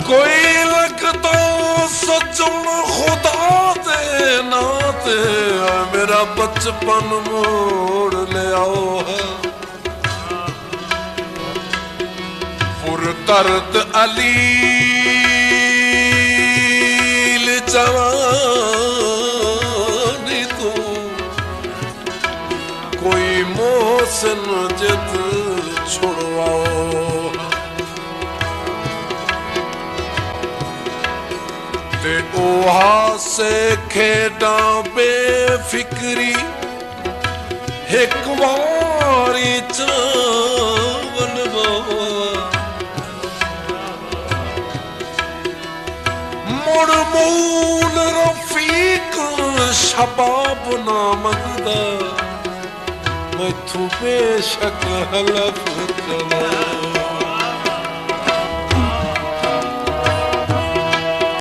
कोई लगता सचम खुदा दे नाते मेरा बचपन मोड़ ले आओ है पुरदर्द अलील जवानी तू कोई मोहसिन जिद छुड़वाओ ते ओहा से खेडा बेफिक्री एक वारी चावन मुड़ मूल रफीक शबाब ना मंगदा मैथू बेशक हलफ करा